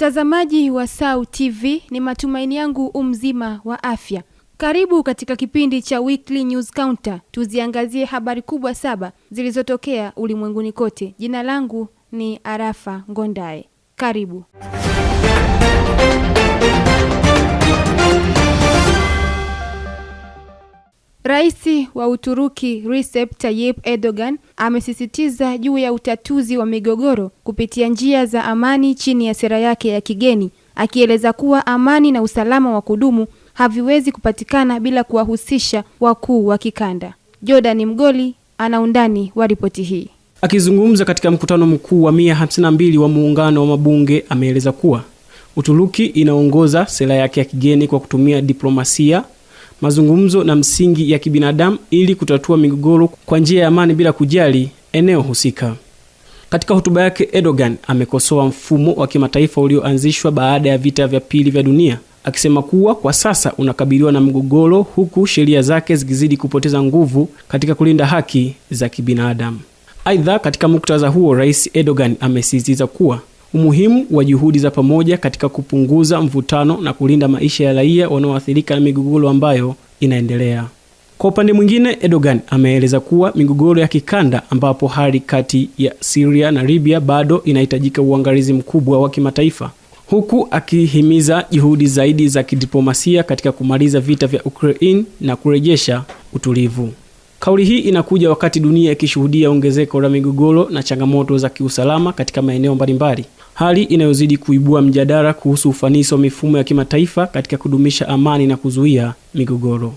Mtazamaji wa SAU TV, ni matumaini yangu mzima wa afya. Karibu katika kipindi cha Weekly News Counter. Tuziangazie habari kubwa 7 zilizotokea ulimwenguni kote. Jina langu ni Arafa Ngondae. Karibu. Rais wa Uturuki Recep Tayyip Erdogan amesisitiza juu ya utatuzi wa migogoro kupitia njia za amani chini ya sera yake ya kigeni, akieleza kuwa amani na usalama wa kudumu haviwezi kupatikana bila kuwahusisha wakuu wa kikanda. Jordan Mgoli ana undani wa ripoti hii. Akizungumza katika mkutano mkuu wa 152 wa muungano wa mabunge, ameeleza kuwa Uturuki inaongoza sera yake ya kigeni kwa kutumia diplomasia, mazungumzo na msingi ya kibinadamu ili kutatua migogoro kwa njia ya amani bila kujali eneo husika. Katika hotuba yake, Erdogan amekosoa mfumo wa kimataifa ulioanzishwa baada ya vita vya pili vya dunia, akisema kuwa kwa sasa unakabiliwa na mgogoro huku sheria zake zikizidi kupoteza nguvu katika kulinda haki za kibinadamu. Aidha, katika muktadha huo, Rais Erdogan amesisitiza kuwa umuhimu wa juhudi za pamoja katika kupunguza mvutano na kulinda maisha ya raia wanaoathirika na migogoro ambayo inaendelea. Kwa upande mwingine, Erdogan ameeleza kuwa migogoro ya kikanda, ambapo hali kati ya Syria na Libya bado inahitajika uangalizi mkubwa wa kimataifa, huku akihimiza juhudi zaidi za kidiplomasia katika kumaliza vita vya Ukraine na kurejesha utulivu. Kauli hii inakuja wakati dunia ikishuhudia ongezeko la migogoro na changamoto za kiusalama katika maeneo mbalimbali, hali inayozidi kuibua mjadala kuhusu ufanisi wa mifumo ya kimataifa katika kudumisha amani na kuzuia migogoro.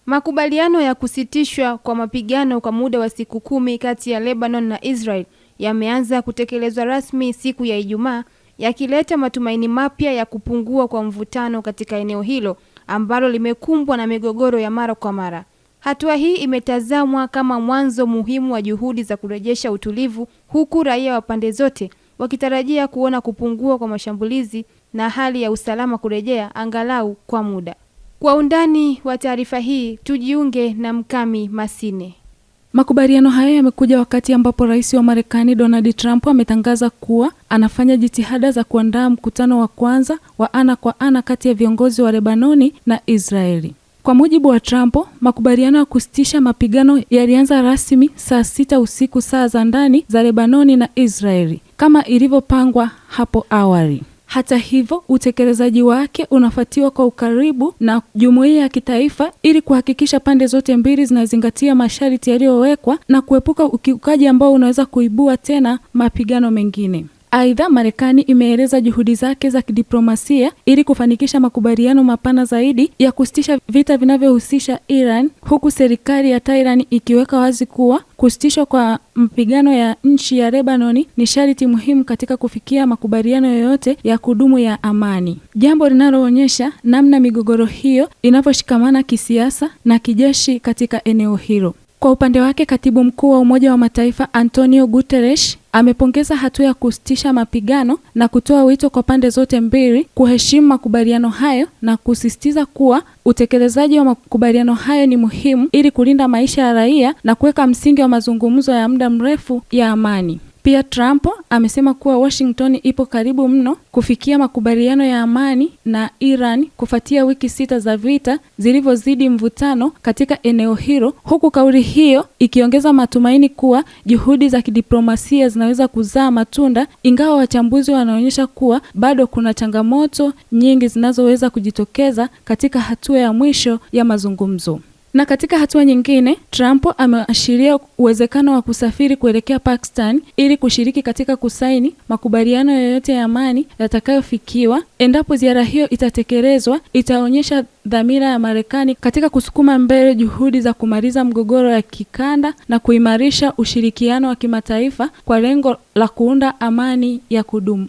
Makubaliano ya kusitishwa kwa mapigano kwa muda wa siku 10 kati ya Lebanon na Israel yameanza kutekelezwa rasmi siku ya Ijumaa, yakileta matumaini mapya ya kupungua kwa mvutano katika eneo hilo ambalo limekumbwa na migogoro ya mara kwa mara. Hatua hii imetazamwa kama mwanzo muhimu wa juhudi za kurejesha utulivu, huku raia wa pande zote wakitarajia kuona kupungua kwa mashambulizi na hali ya usalama kurejea angalau kwa muda. Kwa undani wa taarifa hii, tujiunge na Mkami Masine. Makubaliano hayo yamekuja wakati ambapo Rais wa Marekani Donald Trump ametangaza kuwa anafanya jitihada za kuandaa mkutano wa kwanza wa ana kwa ana kati ya viongozi wa Lebanoni na Israeli. Kwa mujibu wa Trump, makubaliano ya kusitisha mapigano yalianza rasmi saa 6 usiku saa za ndani za Lebanoni na Israeli kama ilivyopangwa hapo awali. Hata hivyo, utekelezaji wake unafuatiwa kwa ukaribu na jumuiya ya kitaifa ili kuhakikisha pande zote mbili zinazingatia masharti yaliyowekwa na kuepuka ukiukaji ambao unaweza kuibua tena mapigano mengine. Aidha, Marekani imeeleza juhudi zake za kidiplomasia ili kufanikisha makubaliano mapana zaidi ya kusitisha vita vinavyohusisha Iran, huku serikali ya Tehran ikiweka wazi kuwa kusitishwa kwa mapigano ya nchi ya Lebanoni ni sharti muhimu katika kufikia makubaliano yoyote ya kudumu ya amani, jambo linaloonyesha namna migogoro hiyo inavyoshikamana kisiasa na kijeshi katika eneo hilo. Kwa upande wake, Katibu Mkuu wa Umoja wa Mataifa Antonio Guterres amepongeza hatua ya kusitisha mapigano na kutoa wito kwa pande zote mbili kuheshimu makubaliano hayo na kusisitiza kuwa utekelezaji wa makubaliano hayo ni muhimu ili kulinda maisha ya raia na kuweka msingi wa mazungumzo ya muda mrefu ya amani. Pia Trump amesema kuwa Washington ipo karibu mno kufikia makubaliano ya amani na Iran kufuatia wiki 6 za vita zilivyozidi mvutano katika eneo hilo, huku kauli hiyo ikiongeza matumaini kuwa juhudi za kidiplomasia zinaweza kuzaa matunda, ingawa wachambuzi wanaonyesha kuwa bado kuna changamoto nyingi zinazoweza kujitokeza katika hatua ya mwisho ya mazungumzo. Na katika hatua nyingine, Trump ameashiria uwezekano wa kusafiri kuelekea Pakistan ili kushiriki katika kusaini makubaliano yoyote ya amani yatakayofikiwa. Endapo ziara hiyo itatekelezwa, itaonyesha dhamira ya Marekani katika kusukuma mbele juhudi za kumaliza mgogoro ya kikanda na kuimarisha ushirikiano wa kimataifa kwa lengo la kuunda amani ya kudumu.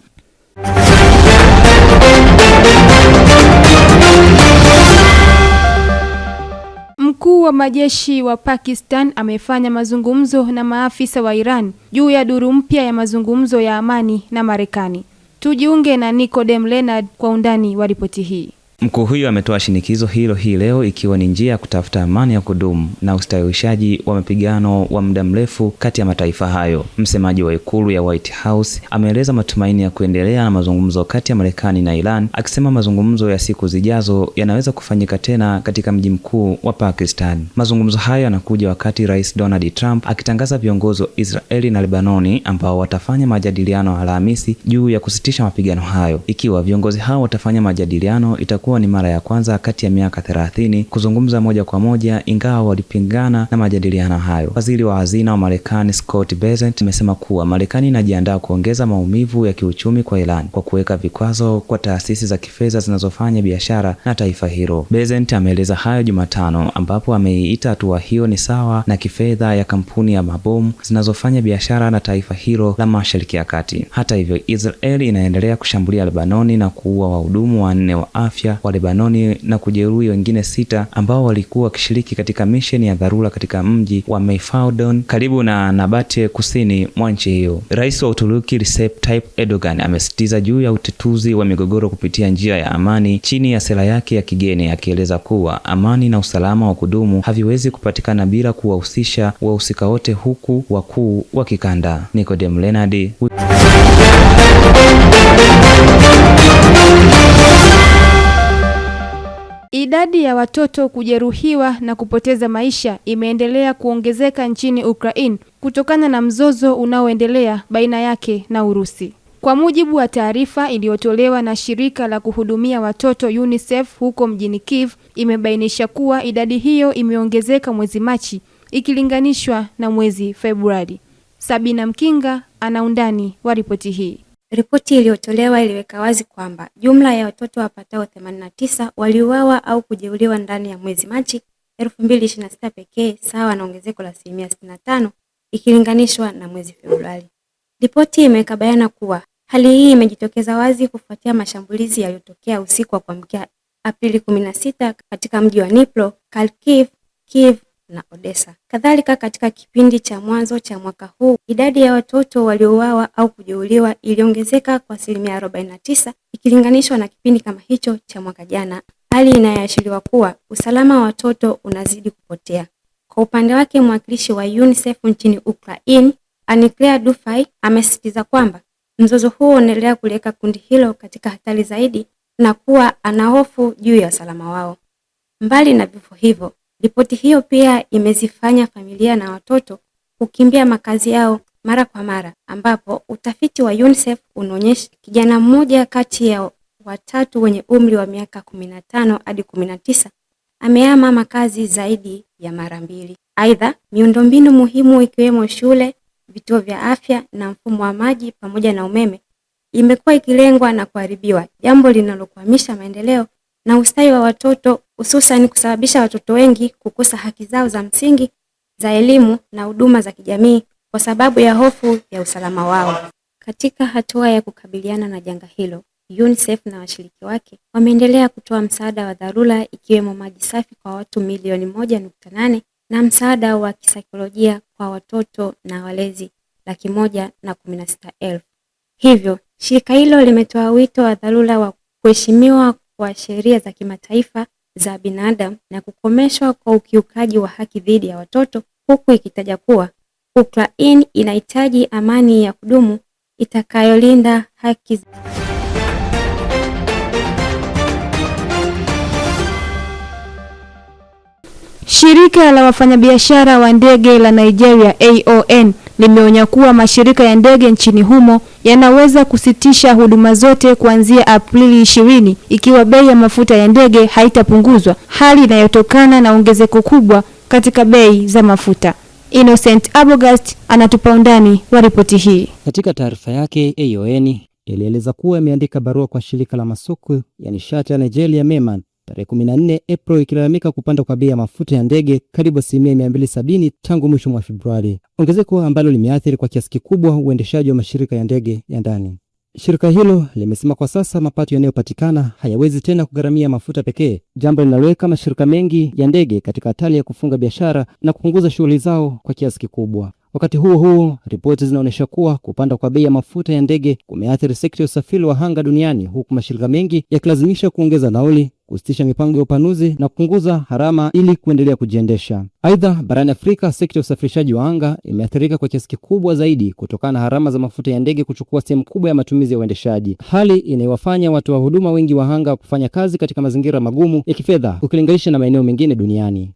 Mkuu wa majeshi wa Pakistan amefanya mazungumzo na maafisa wa Iran juu ya duru mpya ya mazungumzo ya amani na Marekani. Tujiunge na Nicodem Leonard kwa undani wa ripoti hii. Mkuu huyo ametoa shinikizo hilo hii leo, ikiwa ni njia ya kutafuta amani ya kudumu na ustawishaji wa mapigano wa muda mrefu kati ya mataifa hayo. Msemaji wa ikulu ya White House ameeleza matumaini ya kuendelea na mazungumzo kati ya Marekani na Iran, akisema mazungumzo ya siku zijazo yanaweza kufanyika tena katika mji mkuu wa Pakistan. Mazungumzo hayo yanakuja wakati Rais Donald Trump akitangaza viongozi wa Israeli na Lebanoni ambao watafanya majadiliano Alhamisi juu ya kusitisha mapigano hayo. Ikiwa viongozi hao watafanya majadiliano, itakuwa ni mara ya kwanza kati ya miaka 30 kuzungumza moja kwa moja, ingawa walipingana na majadiliano hayo. Waziri wa hazina wa Marekani Scott Bessent amesema kuwa Marekani inajiandaa kuongeza maumivu ya kiuchumi kwa Iran kwa kuweka vikwazo kwa taasisi za kifedha zinazofanya biashara na taifa hilo. Bessent ameeleza hayo Jumatano, ambapo ameiita hatua hiyo ni sawa na kifedha ya kampuni ya mabomu zinazofanya biashara na taifa hilo la Mashariki ya Kati. Hata hivyo, Israel inaendelea kushambulia Lebanoni na kuua wahudumu 4 wa afya wa Lebanoni na kujeruhi wengine 6 ambao walikuwa wakishiriki katika misheni ya dharura katika mji wa Meyfaudon karibu na Nabatieh kusini mwa nchi hiyo. Rais wa Uturuki Recep Tayyip Erdogan amesisitiza juu ya utatuzi wa migogoro kupitia njia ya amani chini ya sera yake ya kigeni, akieleza kuwa amani na usalama wa kudumu haviwezi kupatikana bila kuwahusisha wahusika wote, huku wakuu wa kikanda. Nicodem Leonard. Idadi ya watoto kujeruhiwa na kupoteza maisha imeendelea kuongezeka nchini Ukraine kutokana na mzozo unaoendelea baina yake na Urusi. Kwa mujibu wa taarifa iliyotolewa na shirika la kuhudumia watoto UNICEF huko mjini Kiev, imebainisha kuwa idadi hiyo imeongezeka mwezi Machi ikilinganishwa na mwezi Februari. Sabina Mkinga ana undani wa ripoti hii. Ripoti iliyotolewa iliweka wazi kwamba jumla ya watoto wapatao 89 waliuawa au kujeruhiwa ndani ya mwezi Machi 2026 pekee, sawa na ongezeko la 65% ikilinganishwa na mwezi Februari. Ripoti imeweka bayana kuwa hali hii imejitokeza wazi kufuatia mashambulizi yaliyotokea usiku wa kuamkia Aprili 16 katika mji wa Dnipro, Kharkiv, Kiev na Odessa. Kadhalika, katika kipindi cha mwanzo cha mwaka huu, idadi ya watoto waliouawa au kujeruhiwa iliongezeka kwa 49% ikilinganishwa na kipindi kama hicho cha mwaka jana, hali inayoashiriwa kuwa usalama wa watoto unazidi kupotea. Kwa upande wake, mwakilishi wa UNICEF nchini Ukraine, Anne-Claire Dufay, amesisitiza kwamba mzozo huo unaendelea kuliweka kundi hilo katika hatari zaidi na kuwa ana hofu juu ya usalama wao. Mbali na vifo hivyo, ripoti hiyo pia imezifanya familia na watoto kukimbia makazi yao mara kwa mara, ambapo utafiti wa UNICEF unaonyesha kijana mmoja kati ya 3 wenye umri wa miaka 15 hadi 19 amehama makazi zaidi ya mara 2. Aidha, miundombinu muhimu ikiwemo shule, vituo vya afya na mfumo wa maji pamoja na umeme imekuwa ikilengwa na kuharibiwa, jambo linalokwamisha maendeleo na ustawi wa watoto, hususan kusababisha watoto wengi kukosa haki zao za msingi za elimu na huduma za kijamii kwa sababu ya hofu ya usalama wao. Katika hatua ya kukabiliana na janga hilo, UNICEF na washiriki wake wameendelea kutoa msaada wa dharura, ikiwemo maji safi kwa watu milioni 1.8 na msaada wa kisaikolojia kwa watoto na walezi 116,000. Hivyo, shirika hilo limetoa wito wa dharura wa kuheshimiwa kwa sheria za kimataifa za binadamu na kukomeshwa kwa ukiukaji wa haki dhidi ya watoto, huku ikitaja kuwa Ukraine inahitaji amani ya kudumu itakayolinda haki. Shirika la wafanyabiashara wa ndege la Nigeria AON limeonya kuwa mashirika ya ndege nchini humo yanaweza kusitisha huduma zote kuanzia Aprili 20 ikiwa bei ya mafuta ya ndege haitapunguzwa, hali inayotokana na ongezeko kubwa katika bei za mafuta. Innocent Abogast anatupa undani wa ripoti hii. Katika taarifa yake, AON ilieleza kuwa imeandika barua kwa shirika la masoko ya nishati ya Nigeria MEMAN tarehe 14 Aprili ikilalamika kupanda kwa bei ya mafuta ya ndege karibu 270 tangu mwisho wa Februari, ongezeko ambalo limeathiri kwa kiasi kikubwa uendeshaji wa mashirika ya ndege ya ndani. Shirika hilo limesema kwa sasa mapato yanayopatikana hayawezi tena kugharamia mafuta pekee, jambo linaloweka mashirika mengi ya ndege katika hatari ya kufunga biashara na kupunguza shughuli zao kwa kiasi kikubwa. Wakati huo huo, ripoti zinaonyesha kuwa kupanda kwa bei ya mafuta ya ndege kumeathiri sekta ya usafiri wa anga duniani, huku mashirika mengi yakilazimisha kuongeza nauli, kusitisha mipango ya upanuzi na kupunguza gharama ili kuendelea kujiendesha. Aidha, barani Afrika, sekta ya usafirishaji wa anga imeathirika kwa kiasi kikubwa zaidi kutokana na gharama za mafuta ya ndege kuchukua sehemu kubwa ya matumizi ya uendeshaji, hali inayowafanya watu wa huduma wengi wa anga kufanya kazi katika mazingira magumu ya kifedha ukilinganisha na maeneo mengine duniani.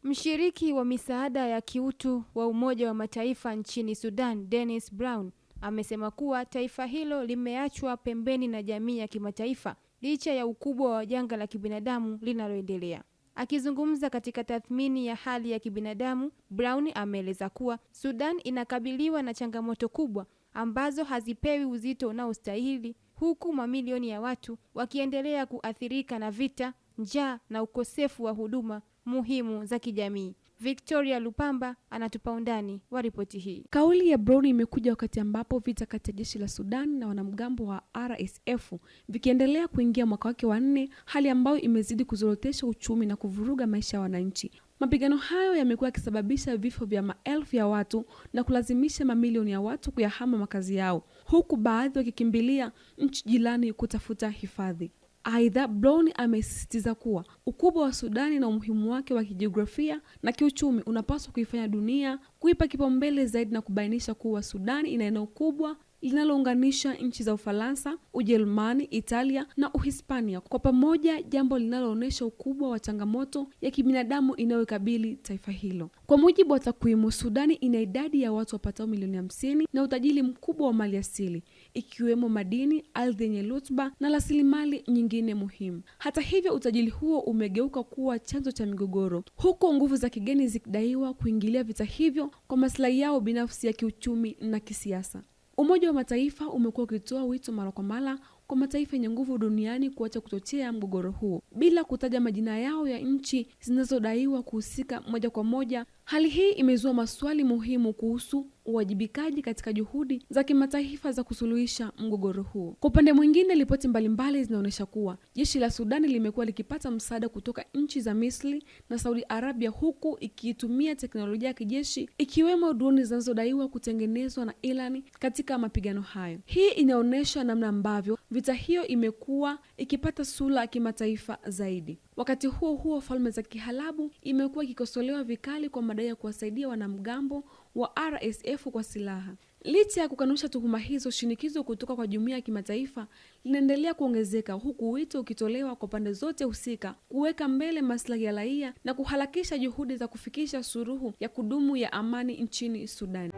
Mshiriki wa misaada ya kiutu wa Umoja wa Mataifa nchini Sudan, Dennis Brown, amesema kuwa taifa hilo limeachwa pembeni na jamii ya kimataifa licha ya ukubwa wa janga la kibinadamu linaloendelea. Akizungumza katika tathmini ya hali ya kibinadamu, Brown ameeleza kuwa Sudan inakabiliwa na changamoto kubwa ambazo hazipewi uzito unaostahili, huku mamilioni ya watu wakiendelea kuathirika na vita, njaa na ukosefu wa huduma muhimu za kijamii. Victoria Lupamba anatupa undani wa ripoti hii. Kauli ya Brown imekuja wakati ambapo vita kati ya jeshi la Sudan na wanamgambo wa RSF vikiendelea kuingia mwaka wake wa 4, hali ambayo imezidi kuzorotesha uchumi na kuvuruga maisha ya wananchi. Mapigano hayo yamekuwa yakisababisha vifo vya maelfu ya watu na kulazimisha mamilioni ya watu kuyahama makazi yao, huku baadhi wakikimbilia nchi jirani kutafuta hifadhi. Aidha, Brown amesisitiza kuwa ukubwa wa Sudani na umuhimu wake wa kijiografia na kiuchumi unapaswa kuifanya dunia kuipa kipaumbele zaidi na kubainisha kuwa Sudani ina eneo kubwa linalounganisha nchi za Ufaransa, Ujerumani, Italia na Uhispania kwa pamoja, jambo linaloonyesha ukubwa wa changamoto ya kibinadamu inayokabili taifa hilo. Kwa mujibu wa takwimu, Sudani ina idadi ya watu wapatao milioni 50 na utajiri mkubwa wa mali asili, ikiwemo madini, ardhi yenye rutuba na rasilimali nyingine muhimu. Hata hivyo, utajiri huo umegeuka kuwa chanzo cha migogoro, huku nguvu za kigeni zikidaiwa kuingilia vita hivyo kwa maslahi yao binafsi ya kiuchumi na kisiasa. Umoja wa Mataifa umekuwa ukitoa wito mara kwa mara kwa mataifa yenye nguvu duniani kuacha kuchochea mgogoro huo bila kutaja majina yao ya nchi zinazodaiwa kuhusika moja kwa moja. Hali hii imezua maswali muhimu kuhusu uwajibikaji katika juhudi za kimataifa za kusuluhisha mgogoro huo. Kwa upande mwingine, ripoti mbalimbali zinaonyesha kuwa jeshi la Sudani limekuwa likipata msaada kutoka nchi za Misri na Saudi Arabia, huku ikitumia teknolojia ya kijeshi ikiwemo droni zinazodaiwa kutengenezwa na Iran katika mapigano hayo. Hii inaonyesha namna ambavyo vita hiyo imekuwa ikipata sura ya kimataifa zaidi. Wakati huo huo, Falme za Kiarabu imekuwa ikikosolewa vikali kwa madai ya kuwasaidia wanamgambo wa RSF kwa silaha. Licha ya kukanusha tuhuma hizo, shinikizo kutoka kwa jumuiya ya kimataifa linaendelea kuongezeka, huku wito ukitolewa kwa pande zote husika kuweka mbele maslahi ya raia na kuharakisha juhudi za kufikisha suluhu ya kudumu ya amani nchini Sudan.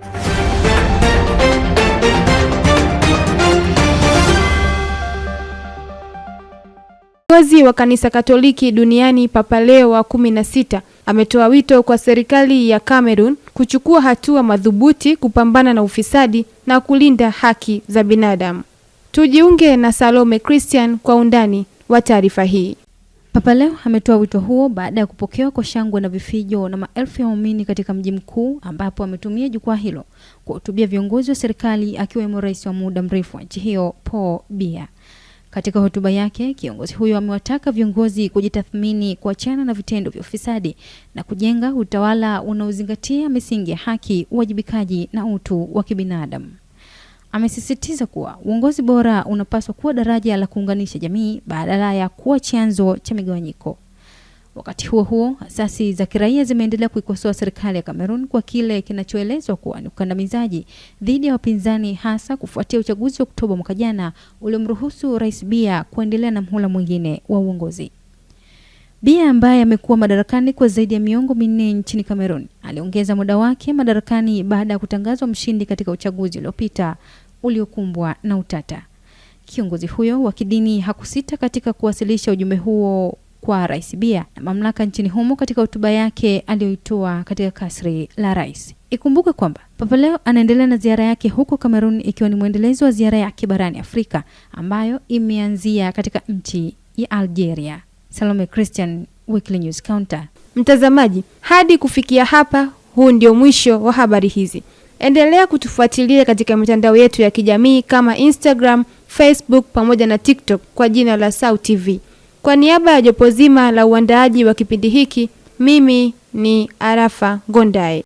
Kiongozi wa Kanisa Katoliki duniani Papa Leo wa 16 ametoa wito kwa serikali ya Cameroon kuchukua hatua madhubuti kupambana na ufisadi na kulinda haki za binadamu. Tujiunge na Salome Christian kwa undani wa taarifa hii. Papa Leo ametoa wito huo baada ya kupokewa kwa shangwe na vifijo na maelfu ya waumini katika mji mkuu, ambapo ametumia jukwaa hilo kuhutubia viongozi wa serikali akiwemo rais wa muda mrefu wa nchi hiyo Paul Biya. Katika hotuba yake, kiongozi huyo amewataka viongozi kujitathmini, kuachana na vitendo vya ufisadi na kujenga utawala unaozingatia misingi ya haki, uwajibikaji na utu wa kibinadamu. Amesisitiza kuwa uongozi bora unapaswa kuwa daraja la kuunganisha jamii badala ya kuwa chanzo cha migawanyiko. Wakati huo huo, asasi za kiraia zimeendelea kuikosoa serikali ya Cameroon kwa kile kinachoelezwa kuwa ni ukandamizaji dhidi ya wapinzani, hasa kufuatia uchaguzi wa Oktoba mwaka jana uliomruhusu Rais Biya kuendelea na mhula mwingine wa uongozi. Biya, ambaye amekuwa madarakani kwa zaidi ya miongo 4 nchini Cameroon, aliongeza muda wake madarakani baada ya kutangazwa mshindi katika uchaguzi uliopita uliokumbwa na utata. Kiongozi huyo wa kidini hakusita katika kuwasilisha ujumbe huo kwa Rais Biya na mamlaka nchini humo katika hotuba yake aliyoitoa katika kasri la rais. Ikumbuke kwamba Papa Leo anaendelea na ziara yake huko Cameroon, ikiwa ni mwendelezo wa ziara yake barani Afrika ambayo imeanzia katika nchi ya Algeria. Salome Christian, Weekly News Counter. Mtazamaji, hadi kufikia hapa, huu ndio mwisho wa habari hizi. Endelea kutufuatilia katika mitandao yetu ya kijamii kama Instagram, Facebook pamoja na TikTok kwa jina la SAUT TV. Kwa niaba ya jopo zima la uandaaji wa kipindi hiki, mimi ni Arafa Gondae.